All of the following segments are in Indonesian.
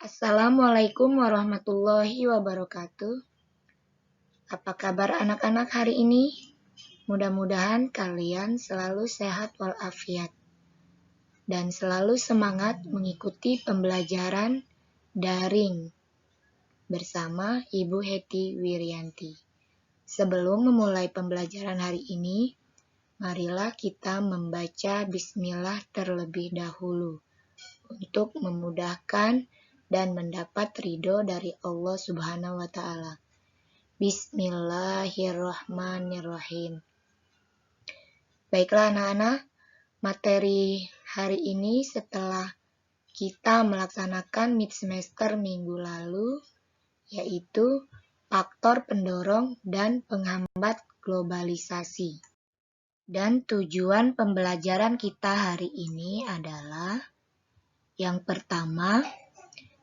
Assalamualaikum warahmatullahi wabarakatuh. Apa kabar anak-anak hari ini? Mudah-mudahan kalian selalu sehat walafiat dan selalu semangat mengikuti pembelajaran daring bersama Ibu Heti Wiryanti. Sebelum memulai pembelajaran hari ini, marilah kita membaca Bismillah terlebih dahulu untuk memudahkan dan mendapat ridho dari Allah Subhanahu wa Ta'ala. Bismillahirrahmanirrahim. Baiklah anak-anak, materi hari ini setelah kita melaksanakan mid semester minggu lalu, yaitu faktor pendorong dan penghambat globalisasi. Dan tujuan pembelajaran kita hari ini adalah yang pertama,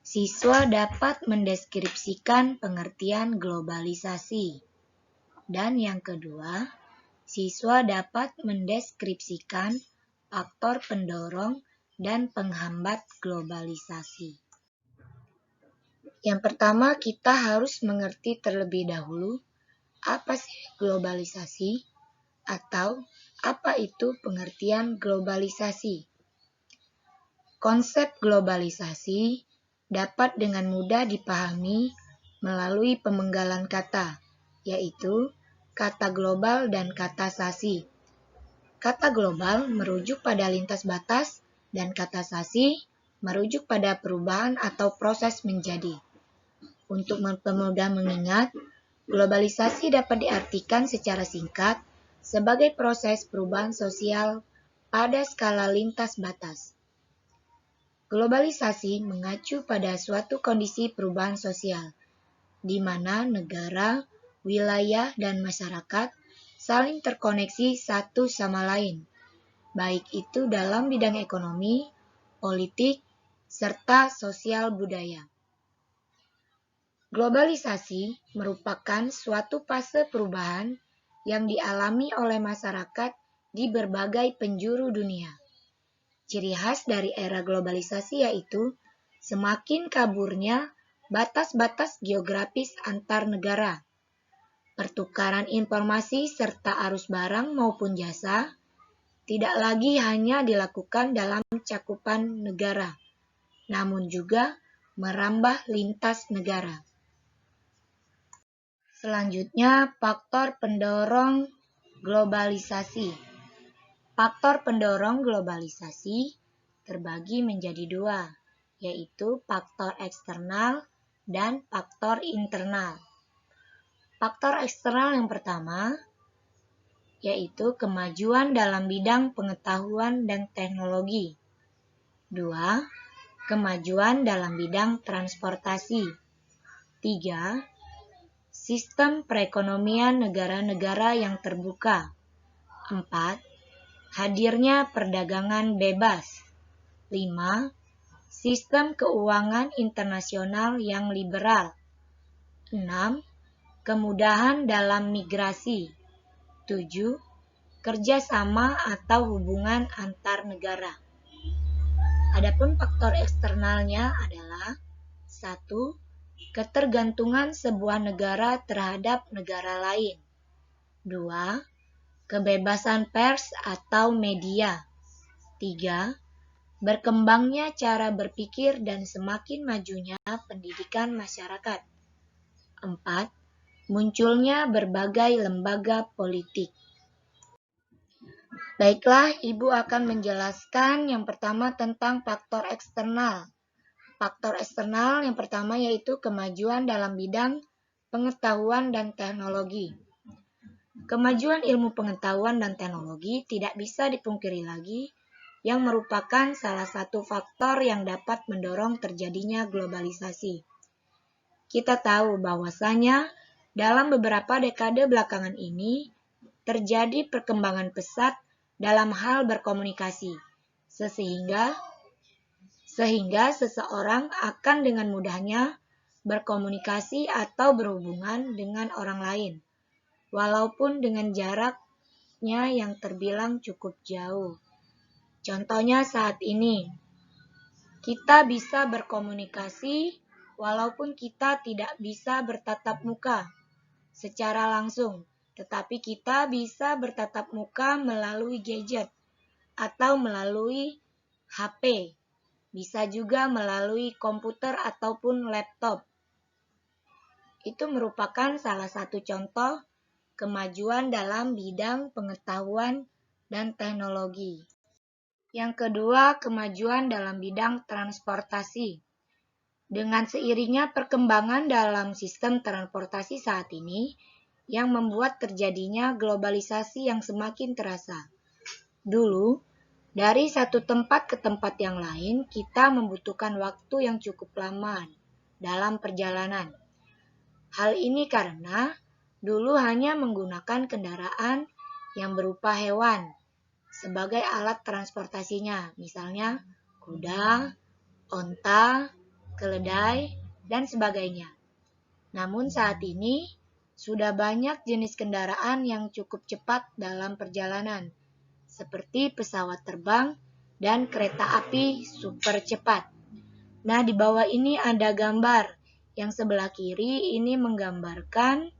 siswa dapat mendeskripsikan pengertian globalisasi. Dan yang kedua, siswa dapat mendeskripsikan faktor pendorong dan penghambat globalisasi. Yang pertama, kita harus mengerti terlebih dahulu apa sih globalisasi atau apa itu pengertian globalisasi. Konsep globalisasi dapat dengan mudah dipahami melalui pemenggalan kata, yaitu kata global dan kata sasi. Kata global merujuk pada lintas batas dan kata sasi merujuk pada perubahan atau proses menjadi. Untuk mempermudah mengingat, globalisasi dapat diartikan secara singkat sebagai proses perubahan sosial pada skala lintas batas. Globalisasi mengacu pada suatu kondisi perubahan sosial, di mana negara, wilayah, dan masyarakat saling terkoneksi satu sama lain, baik itu dalam bidang ekonomi, politik, serta sosial budaya. Globalisasi merupakan suatu fase perubahan yang dialami oleh masyarakat di berbagai penjuru dunia. Ciri khas dari era globalisasi yaitu semakin kaburnya batas-batas geografis antar negara, pertukaran informasi serta arus barang maupun jasa tidak lagi hanya dilakukan dalam cakupan negara, namun juga merambah lintas negara. Selanjutnya, faktor pendorong globalisasi. Faktor pendorong globalisasi terbagi menjadi dua, yaitu faktor eksternal dan faktor internal. Faktor eksternal yang pertama, yaitu kemajuan dalam bidang pengetahuan dan teknologi. Dua, kemajuan dalam bidang transportasi. Tiga, sistem perekonomian negara-negara yang terbuka. Empat, hadirnya perdagangan bebas. 5. Sistem keuangan internasional yang liberal. 6. Kemudahan dalam migrasi. 7. Kerjasama atau hubungan antar negara. Adapun faktor eksternalnya adalah 1. Ketergantungan sebuah negara terhadap negara lain. 2. Kebebasan pers atau media. 3. Berkembangnya cara berpikir dan semakin majunya pendidikan masyarakat. 4. Munculnya berbagai lembaga politik. Baiklah, Ibu akan menjelaskan yang pertama tentang faktor eksternal. Faktor eksternal yang pertama yaitu kemajuan dalam bidang pengetahuan dan teknologi. Kemajuan ilmu pengetahuan dan teknologi tidak bisa dipungkiri lagi yang merupakan salah satu faktor yang dapat mendorong terjadinya globalisasi. Kita tahu bahwasanya dalam beberapa dekade belakangan ini terjadi perkembangan pesat dalam hal berkomunikasi, sehingga seseorang akan dengan mudahnya berkomunikasi atau berhubungan dengan orang lain, walaupun dengan jaraknya yang terbilang cukup jauh. Contohnya saat ini, Kita bisa berkomunikasi walaupun kita tidak bisa bertatap muka secara langsung, tetapi kita bisa bertatap muka melalui gadget atau melalui HP. Bisa juga melalui komputer ataupun laptop. Itu merupakan salah satu contoh kemajuan dalam bidang pengetahuan dan teknologi. Yang kedua, kemajuan dalam bidang transportasi. Dengan seiringnya perkembangan dalam sistem transportasi saat ini, yang membuat terjadinya globalisasi yang semakin terasa. Dulu, dari satu tempat ke tempat yang lain, kita membutuhkan waktu yang cukup lama dalam perjalanan. Hal ini karena dulu hanya menggunakan kendaraan yang berupa hewan sebagai alat transportasinya, misalnya kuda, onta, keledai, dan sebagainya. Namun saat ini, sudah banyak jenis kendaraan yang cukup cepat dalam perjalanan, seperti pesawat terbang dan kereta api super cepat. Nah, di bawah ini ada gambar. Yang sebelah kiri ini menggambarkan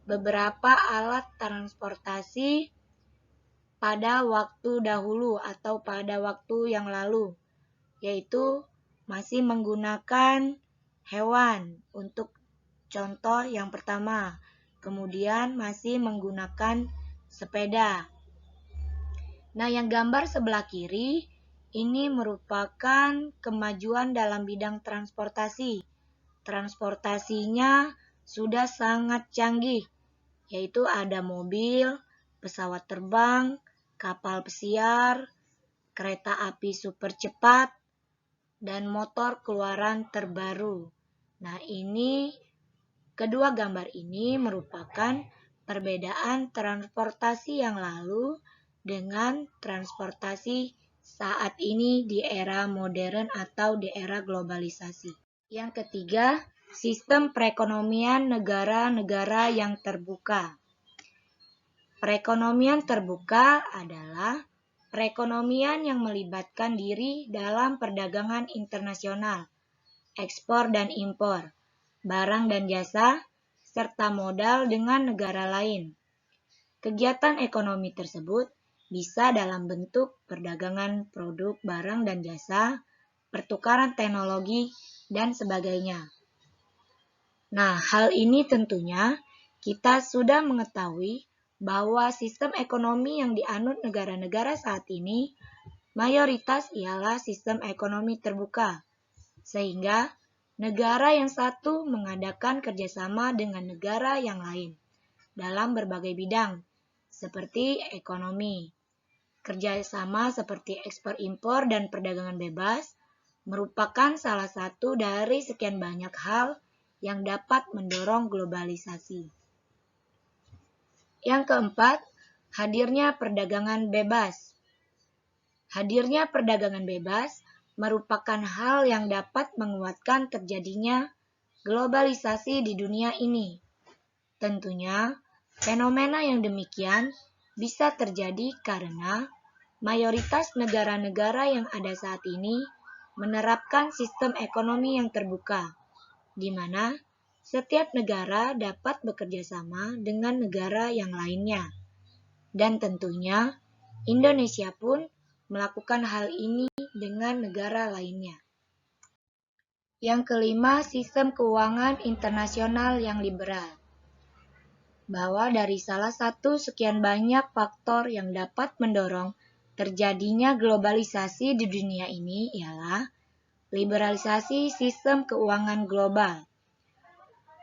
beberapa alat transportasi pada waktu dahulu atau pada waktu yang lalu, yaitu masih menggunakan hewan untuk contoh yang pertama, kemudian masih menggunakan sepeda. Nah, yang gambar sebelah kiri ini merupakan kemajuan dalam bidang transportasi. Transportasinya sudah sangat canggih, yaitu ada mobil, pesawat terbang, kapal pesiar, kereta api super cepat, dan motor keluaran terbaru. Nah, kedua gambar ini merupakan perbedaan transportasi yang lalu dengan transportasi saat ini di era modern atau di era globalisasi. Yang ketiga, sistem perekonomian negara-negara yang terbuka. Perekonomian terbuka adalah perekonomian yang melibatkan diri dalam perdagangan internasional, ekspor dan impor, barang dan jasa, serta modal dengan negara lain. Kegiatan ekonomi tersebut bisa dalam bentuk perdagangan produk, barang dan jasa, pertukaran teknologi, dan sebagainya. Nah, hal ini tentunya kita sudah mengetahui bahwa sistem ekonomi yang dianut negara-negara saat ini mayoritas ialah sistem ekonomi terbuka, sehingga negara yang satu mengadakan kerjasama dengan negara yang lain dalam berbagai bidang, seperti ekonomi. Kerjasama seperti ekspor impor dan perdagangan bebas merupakan salah satu dari sekian banyak hal yang dapat mendorong globalisasi. Yang keempat, hadirnya perdagangan bebas. Hadirnya perdagangan bebas merupakan hal yang dapat menguatkan terjadinya globalisasi di dunia ini. Tentunya, fenomena yang demikian bisa terjadi karena mayoritas negara-negara yang ada saat ini menerapkan sistem ekonomi yang terbuka, di mana setiap negara dapat bekerja sama dengan negara yang lainnya. Dan tentunya, Indonesia pun melakukan hal ini dengan negara lainnya. Yang kelima, sistem keuangan internasional yang liberal. Bahwa dari salah satu sekian banyak faktor yang dapat mendorong terjadinya globalisasi di dunia ini ialah liberalisasi sistem keuangan global.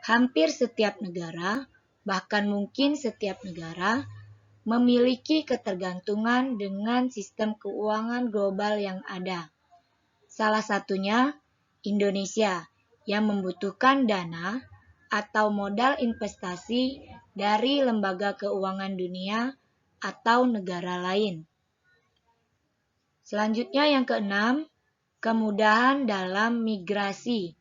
Hampir setiap negara, bahkan mungkin setiap negara, memiliki ketergantungan dengan sistem keuangan global yang ada. Salah satunya Indonesia yang membutuhkan dana atau modal investasi dari lembaga keuangan dunia atau negara lain. Selanjutnya yang keenam, kemudahan dalam migrasi.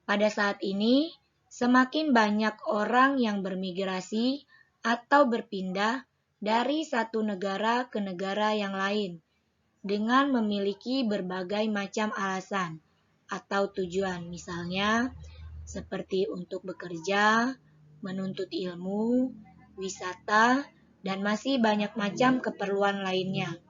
Pada saat ini, semakin banyak orang yang bermigrasi atau berpindah dari satu negara ke negara yang lain, dengan memiliki berbagai macam alasan atau tujuan, misalnya seperti untuk bekerja, menuntut ilmu, wisata, dan masih banyak macam keperluan lainnya.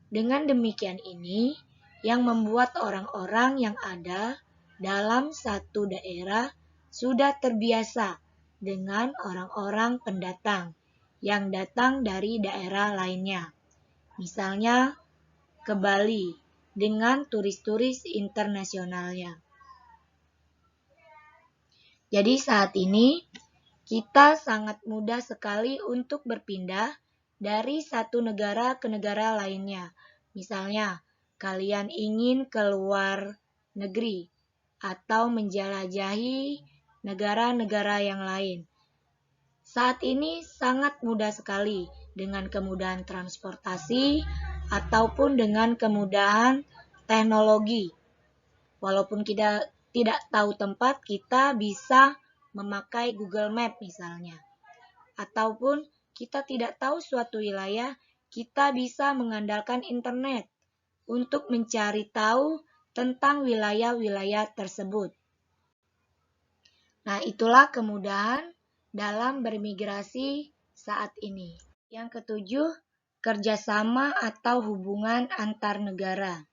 Dengan demikian ini, yang membuat orang-orang yang ada dalam satu daerah sudah terbiasa dengan orang-orang pendatang yang datang dari daerah lainnya. Misalnya ke Bali dengan turis-turis internasionalnya. Jadi saat ini kita sangat mudah sekali untuk berpindah dari satu negara ke negara lainnya. Misalnya, kalian ingin keluar negeri atau menjelajahi negara-negara yang lain. Saat ini sangat mudah sekali dengan kemudahan transportasi ataupun dengan kemudahan teknologi. Walaupun kita tidak tahu tempat, kita bisa memakai Google Map misalnya. Ataupun kita tidak tahu suatu wilayah, kita bisa mengandalkan internet untuk mencari tahu tentang wilayah-wilayah tersebut. Nah, itulah kemudahan dalam bermigrasi saat ini. Yang ketujuh, kerjasama atau hubungan antar negara.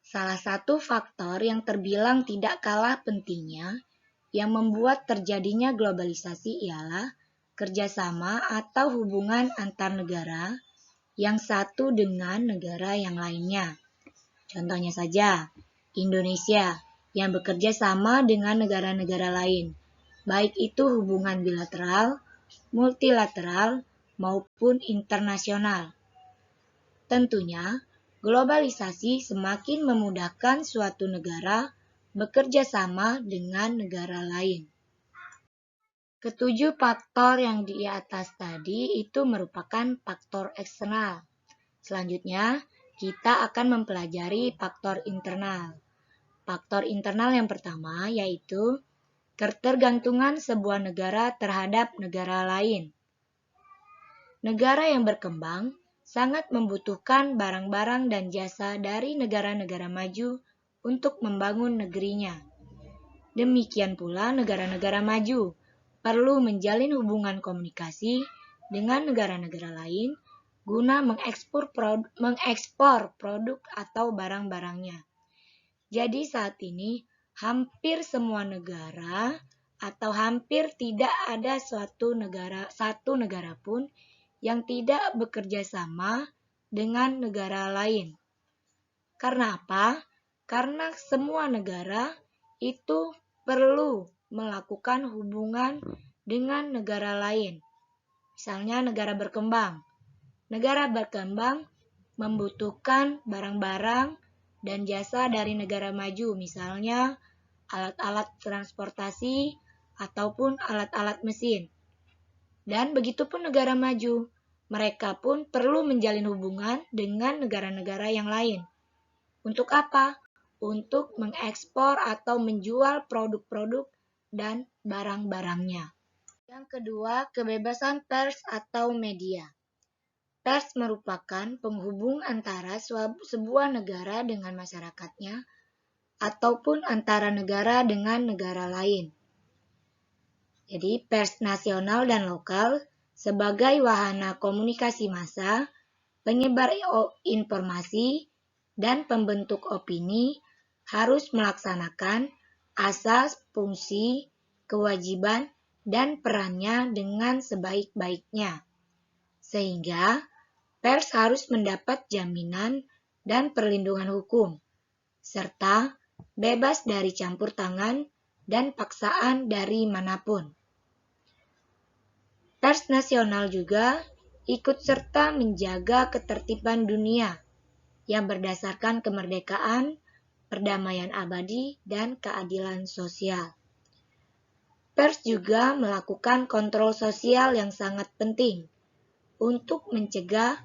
Salah satu faktor yang terbilang tidak kalah pentingnya yang membuat terjadinya globalisasi ialah kerjasama atau hubungan antar negara yang satu dengan negara yang lainnya. Contohnya saja, Indonesia yang bekerja sama dengan negara-negara lain, baik itu hubungan bilateral, multilateral, maupun internasional. Tentunya, globalisasi semakin memudahkan suatu negara bekerja sama dengan negara lain. Ketujuh faktor yang di atas tadi itu merupakan faktor eksternal. Selanjutnya, kita akan mempelajari faktor internal. Faktor internal yang pertama yaitu ketergantungan sebuah negara terhadap negara lain. Negara yang berkembang sangat membutuhkan barang-barang dan jasa dari negara-negara maju untuk membangun negerinya. Demikian pula negara-negara maju perlu menjalin hubungan komunikasi dengan negara-negara lain guna mengekspor produk atau barang-barangnya. Jadi saat ini hampir semua negara atau hampir tidak ada satu negara pun yang tidak bekerja sama dengan negara lain. Karena apa? Karena semua negara itu perlu melakukan hubungan dengan negara lain. Misalnya negara berkembang. Negara berkembang membutuhkan barang-barang dan jasa dari negara maju, misalnya alat-alat transportasi ataupun alat-alat mesin. Dan begitupun negara maju. Mereka pun perlu menjalin hubungan dengan negara-negara yang lain. Untuk apa? Untuk mengekspor atau menjual produk-produk dan barang-barangnya. Yang kedua, kebebasan pers atau media. Pers merupakan penghubung antara sebuah negara dengan masyarakatnya ataupun antara negara dengan negara lain. Jadi, pers nasional dan lokal sebagai wahana komunikasi massa, penyebar informasi, dan pembentuk opini harus melaksanakan asas, fungsi, kewajiban, dan perannya dengan sebaik-baiknya. Sehingga pers harus mendapat jaminan dan perlindungan hukum, serta bebas dari campur tangan dan paksaan dari manapun. Pers nasional juga ikut serta menjaga ketertiban dunia yang berdasarkan kemerdekaan, perdamaian abadi, dan keadilan sosial. Pers juga melakukan kontrol sosial yang sangat penting untuk mencegah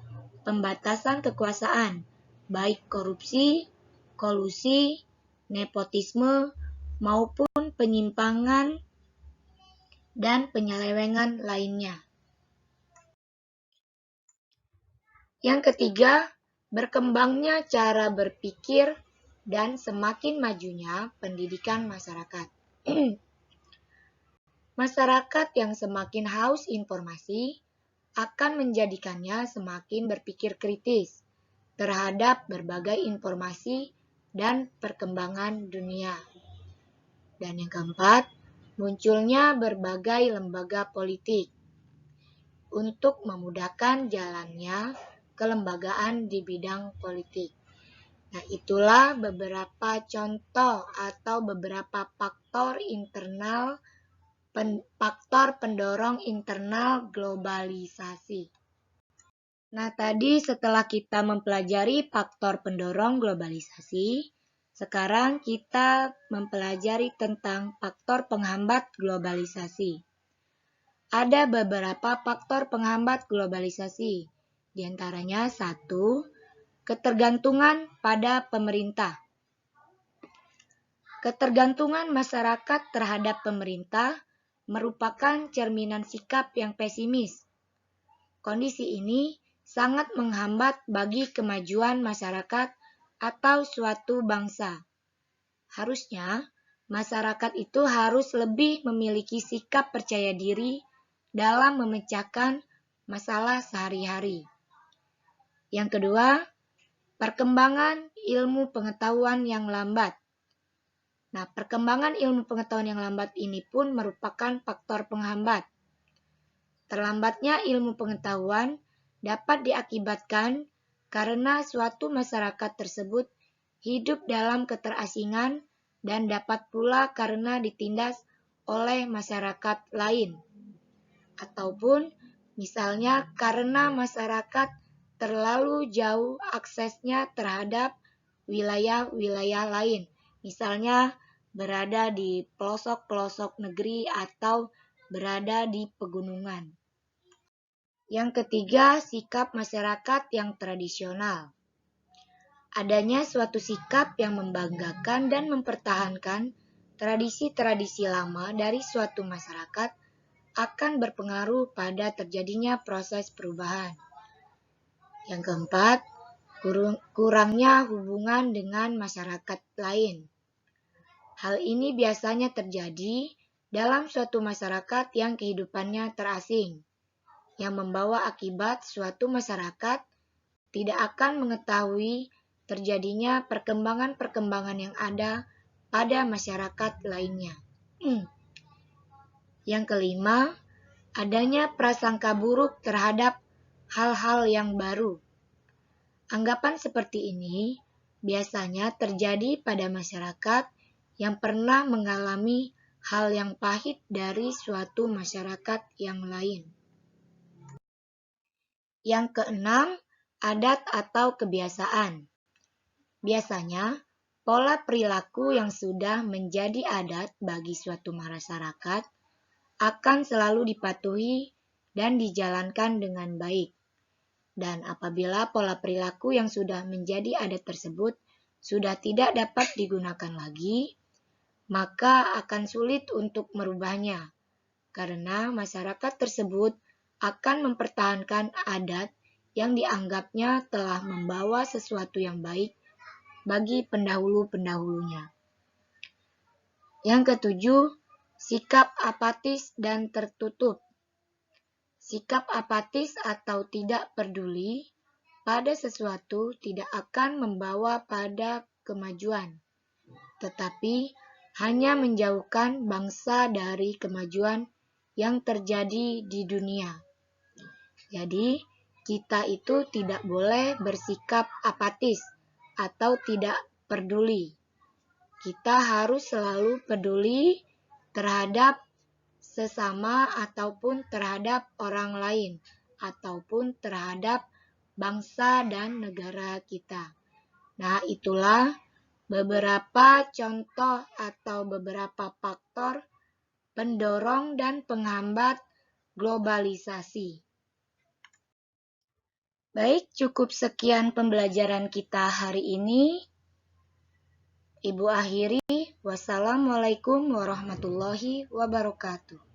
pembatasan kekuasaan, baik korupsi, kolusi, nepotisme, maupun penyimpangan dan penyelewengan lainnya. Yang ketiga, berkembangnya cara berpikir, dan semakin majunya pendidikan masyarakat. Masyarakat yang semakin haus informasi akan menjadikannya semakin berpikir kritis terhadap berbagai informasi dan perkembangan dunia. Dan yang keempat, munculnya berbagai lembaga politik untuk memudahkan jalannya kelembagaan di bidang politik. Nah, itulah beberapa contoh atau beberapa faktor pendorong internal globalisasi. Nah, tadi setelah kita mempelajari faktor pendorong globalisasi, sekarang kita mempelajari tentang faktor penghambat globalisasi. Ada beberapa faktor penghambat globalisasi, di antaranya 1. Ketergantungan pada pemerintah. Ketergantungan masyarakat terhadap pemerintah merupakan cerminan sikap yang pesimis. Kondisi ini sangat menghambat bagi kemajuan masyarakat atau suatu bangsa. Harusnya, masyarakat itu harus lebih memiliki sikap percaya diri dalam memecahkan masalah sehari-hari. Yang kedua, perkembangan ilmu pengetahuan yang lambat. Nah, perkembangan ilmu pengetahuan yang lambat ini pun merupakan faktor penghambat. Terlambatnya ilmu pengetahuan dapat diakibatkan karena suatu masyarakat tersebut hidup dalam keterasingan dan dapat pula karena ditindas oleh masyarakat lain. Ataupun misalnya karena masyarakat terlalu jauh aksesnya terhadap wilayah-wilayah lain. Misalnya berada di pelosok-pelosok negeri atau berada di pegunungan. Yang ketiga, sikap masyarakat yang tradisional. Adanya suatu sikap yang membanggakan dan mempertahankan tradisi-tradisi lama dari suatu masyarakat akan berpengaruh pada terjadinya proses perubahan. Yang keempat, kurangnya hubungan dengan masyarakat lain. Hal ini biasanya terjadi dalam suatu masyarakat yang kehidupannya terasing, yang membawa akibat suatu masyarakat tidak akan mengetahui terjadinya perkembangan-perkembangan yang ada pada masyarakat lainnya. Yang kelima, adanya prasangka buruk terhadap hal-hal yang baru. Anggapan seperti ini biasanya terjadi pada masyarakat yang pernah mengalami hal yang pahit dari suatu masyarakat yang lain. Yang keenam, adat atau kebiasaan. Biasanya, pola perilaku yang sudah menjadi adat bagi suatu masyarakat akan selalu dipatuhi dan dijalankan dengan baik. Dan apabila pola perilaku yang sudah menjadi adat tersebut sudah tidak dapat digunakan lagi, maka akan sulit untuk merubahnya, karena masyarakat tersebut akan mempertahankan adat yang dianggapnya telah membawa sesuatu yang baik bagi pendahulu-pendahulunya. Yang ketujuh, sikap apatis dan tertutup. Sikap apatis atau tidak peduli pada sesuatu tidak akan membawa pada kemajuan, tetapi hanya menjauhkan bangsa dari kemajuan yang terjadi di dunia. Jadi, kita itu tidak boleh bersikap apatis atau tidak peduli. Kita harus selalu peduli terhadap sesama ataupun terhadap orang lain ataupun terhadap bangsa dan negara kita. Nah, itulah beberapa contoh atau beberapa faktor pendorong dan penghambat globalisasi. Baik, cukup sekian pembelajaran kita hari ini. Ibu akhiri, wassalamualaikum warahmatullahi wabarakatuh.